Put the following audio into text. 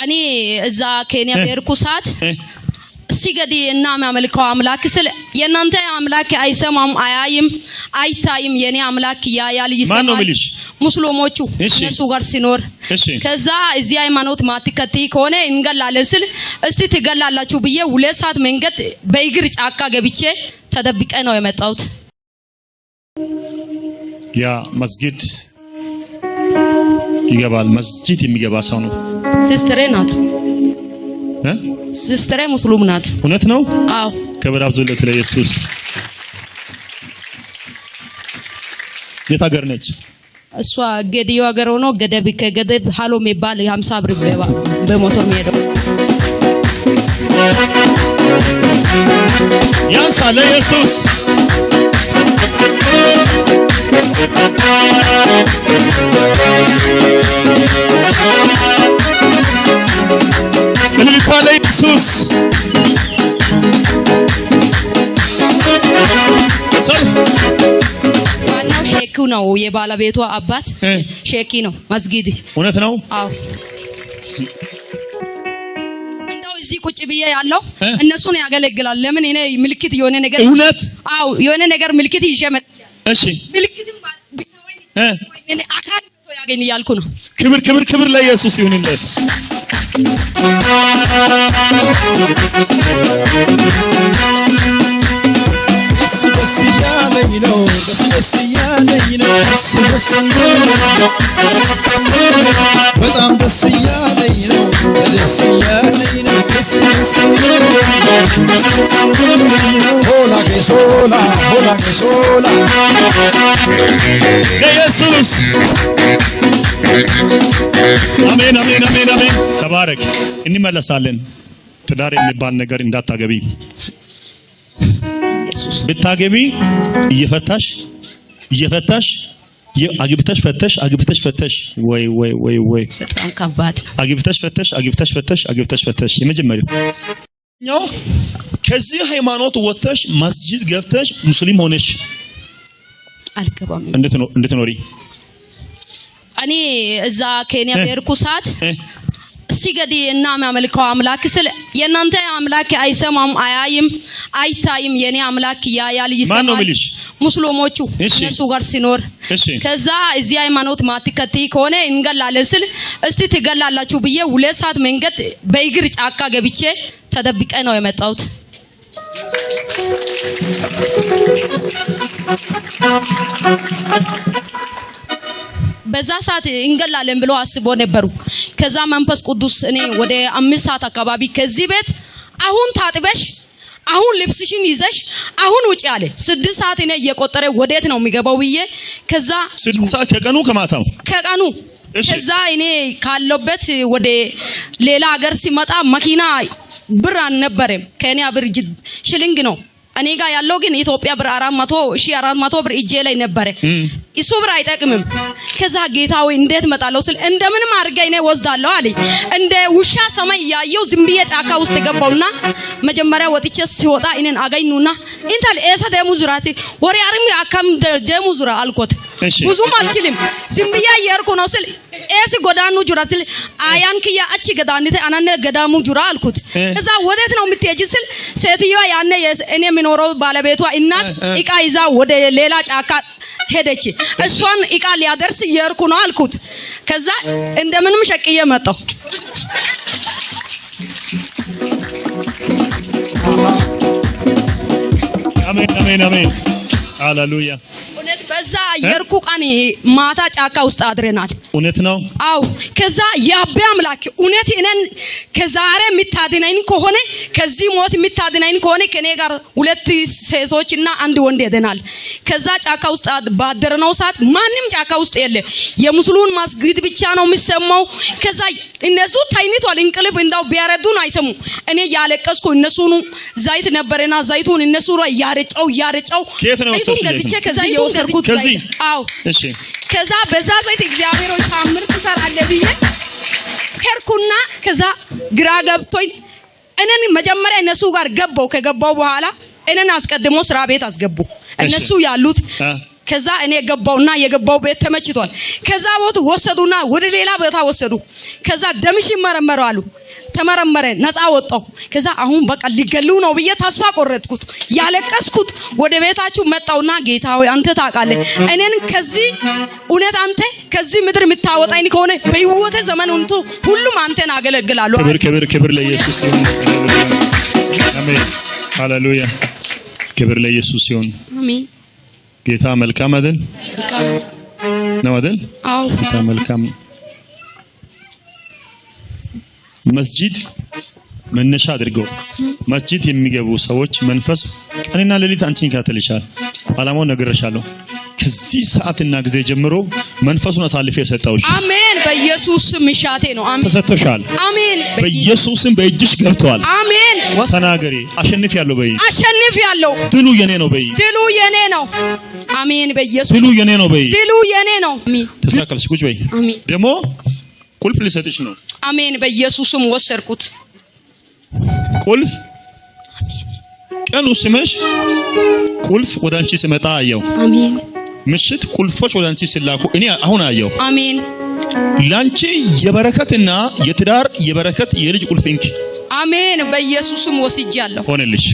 እኔ እዛ ኬንያ በርኩሳት ሲገዲ እና ማመልከው አምላክ ስለ የናንተ አምላክ አይሰማም አያይም አይታይም የኔ አምላክ ያያል ይሰማል ሙስሊሞቹ እነሱ ጋር ሲኖር ከዛ እዚህ ሃይማኖት ማትከተይ ከሆነ እንገላለን ስል እስቲ ትገላላችሁ ብዬ 2 ሰዓት መንገድ በእግር ጫካ ገብቼ ተደብቀ ነው የመጣሁት። ያ መስጊድ ይገባል መስጊድ የሚገባ ሰው ነው። ሲስተሬ ናት ሲስተሬ ሙስሊም ናት። እውነት ነው? አዎ ክብር አብዙለት ለኢየሱስ። የት ሀገር ነች? እሷ ገዲዮ ሀገር ሆኖ ገደብ ከገደብ ሃሎ የሚባል 50 ብር በሞተር የሚሄደው ያንሳለ ኢየሱስ እንልታለ ኢየሱስ ሰልፍ ዋናው ሼክ ነው የባለቤቷ አባት ሼክ ነው መስጊድ። እውነት ነው? አዎ እንደው እዚህ ቁጭ ብዬ ያለው እነሱን ያገለግላል። ለምን እኔ ምልክት የሆነ ነገር እውነት አዎ የሆነ ነገር ምልክት ይሸመት እሺ ምልክትም እኔ አካል ያገኝ ያልኩ ነው። ክብር ክብር ክብር ለኢየሱስ ይሁንለት። በጣም ደስ ያለኝ ነው ደስ ያለኝ ነው ሆላ ከሶላ ኢየሱስ አሜን አሜን አሜን አሜን። ተባረክ። እንመለሳለን። ትዳር የሚባል ነገር እንዳታገቢ ኢየሱስ ብታገቢ እየፈታሽ አግብተሽ ፈተሽ ወይ በጣም ከባድ አግብተሽ ፈተሽ የመጀመሪያው ከዚህ ሃይማኖት ወጥተሽ መስጂድ ገብተሽ ሙስሊም ሆነሽ አልገባም እንዴት ኖሪ? እኔ እዛ ኬንያ በርኩሳት ሲገዲ እና ማመልከው አምላክ ስለ የናንተ አምላክ አይሰማም አያይም አይታይም የኔ አምላክ ያያል ይሰማል ሙስሊሞቹ እነሱ ጋር ሲኖር ከዛ እዚህ ሃይማኖት ማትከተይ ከሆነ እንገላለን ስል እስቲ ትገላላችሁ ብዬ 2 ሰዓት መንገድ በእግር ጫካ ገብቼ ተደብቀ ነው የመጣሁት። በዛ ሰዓት እንገላለን ብሎ አስቦ ነበሩ። ከዛ መንፈስ ቅዱስ እኔ ወደ 5 ሰዓት አካባቢ ከዚህ ቤት አሁን ታጥበሽ አሁን ልብስሽን ይዘሽ አሁን ውጪ አለ። 6 ሰዓት እኔ እየቆጠረ ወዴት ነው የሚገባው ብዬ ከዛ 6 ሰዓት ከቀኑ ከዛ እኔ ካለበት ወደ ሌላ ሀገር ሲመጣ መኪና ብር አልነበረም ከኔ ብር ሽልንግ ነው እኔ ጋር ያለው ግን ኢትዮጵያ ብር 400 ብር እጄ ላይ ነበር። እሱ ብር አይጠቅምም። ከዛ ጌታው እንዴት መጣለው ስል እንደምንም አድርገኝ ነው ወስዳለሁ አለኝ። እንደ ውሻ ሰማይ ያየው ዝም ብዬ ጫካ ውስጥ ገባውና መጀመሪያ ወጥቼ ሲወጣ እኔን አገኙና እንታል ኤሰ ደሙ ዙራቲ ወሬ አርም አካም ደሙ ዙራ አልኮት ብዙም አልችልም ዝም ብዬ ያርኩ ነው ስል ኤሲ ጎዳኑ ጁራ ስል አያንክያ አቺ ገዳንተ አናነ ገዳሙ ጁራ አልኩት። ከዛ ወዴት ነው የምትሄጂ ስል ሴትዮዋ ያነ እኔ ምኖረው ባለቤቷ እናት እቃ ይዛ ወደ ሌላ ጫካ ሄደች። እሷን እቃ ሊያደርስ የርኩ ነው አልኩት። ከዛ እንደምንም ሸቅዬ መጣሁ። አሜን አሜን አሜን ሃሌሉያ። በዛ የርኩ ቀን ማታ ጫካ ውስጥ አድረናል። እውነት ነው? አው ከዛ ያቤ አምላክ እውነት እነን ከዛሬ የምታድነኝ ከሆነ ከዚህ ሞት የምታድነኝ ከሆነ ከኔ ጋር 2 ሴቶችና 1 ወንድ ሄደናል። ከዛ ጫካ ውስጥ ባደረነው ሰዓት ማንም ጫካ ውስጥ የለ የሙስሊሙን መስጊድ ብቻ ነው የሚሰማው። ከዛ እነሱ ታይኒቷል እንቅልፍ እንዳው ቢያረዱን አይሰሙ። እኔ ያለቀስኩ እነሱን ዘይት ነበርና ዘይቱን እነሱ ላይ ያረጨው ዘይቱን ገዝቼ ከዛ የወሰድኩት አው እሺ ከዛ በዛ ዘይት እግዚአብሔር ሆይ ታምር ትሰራለህ ብዬ ሄርኩና ከዛ ግራ ገብቶኝ እነን መጀመሪያ እነሱ ጋር ገባው። ከገባው በኋላ እነን አስቀድሞ ስራ ቤት አስገቡ። እነሱ ያሉት ከዛ እኔ ገባውና የገባው ቤት ተመችቷል። ከዛ ቦት ወሰዱና ወደ ሌላ ቦታ ወሰዱ። ከዛ ደምሽ ይመረመራሉ አሉ። ተመረመረ፣ ነፃ ወጣው። ከዛ አሁን በቃ ሊገሉ ነው ብዬ ተስፋ ቆረጥኩት። ያለቀስኩት ወደ ቤታችሁ መጣውና ጌታ ሆይ አንተ ታውቃለህ እኔን ከዚህ እውነት አንተ ከዚህ ምድር የምታወጣኝ ከሆነ በህይወቴ ዘመን ሁሉም አንተን አገለግላለሁ። ክብር ለኢየሱስ ይሁን። አሜን ሃሌሉያ። ክብር ለኢየሱስ ይሁን። አሜን። ጌታ መልካም አይደል? ነው አይደል? አዎ ጌታ መልካም። መስጂድ መነሻ አድርገው መስጂድ የሚገቡ ሰዎች መንፈስ ቀንና ሌሊት አንቺን ይከታተልሻል። አላማውን ነግሬሻለሁ። ከዚህ ሰዓትና ጊዜ ጀምሮ መንፈሱን አሳልፌ ሰጣውሽ። አሜን። በኢየሱስ ስም ምሻቴ ነው። አሜን። ተሰጥቶሻል። አሜን። በኢየሱስ ስም በእጅሽ ገብቷል። አሜን። ተናገሪ። አሸንፊያለሁ በይ። አሸንፊያለሁ። ድሉ የኔ ነው በይ። ድሉ የኔ ነው። አሜን። በኢየሱስ ድሉ የኔ ነው በይ። ድሉ የኔ ነው። አሜን። ተሳከልሽ ቁጭ በይ። አሜን። ደግሞ ቁልፍ ልሰጥሽ ነው። አሜን። በኢየሱስ ስም ወሰድኩት። ቁልፍ ቀኑ ስመሽ ቁልፍ ወደ አንቺ ሲመጣ አየው። አሜን። ምሽት ቁልፎች ወደ አንቺ ሲላኩ እኔ አሁን አየው። አሜን። ላንቺ የበረከትና የትዳር የበረከት የልጅ ቁልፍ እንኪ። አሜን። በኢየሱስ ስም ወስጃለሁ። ሆነልሽ።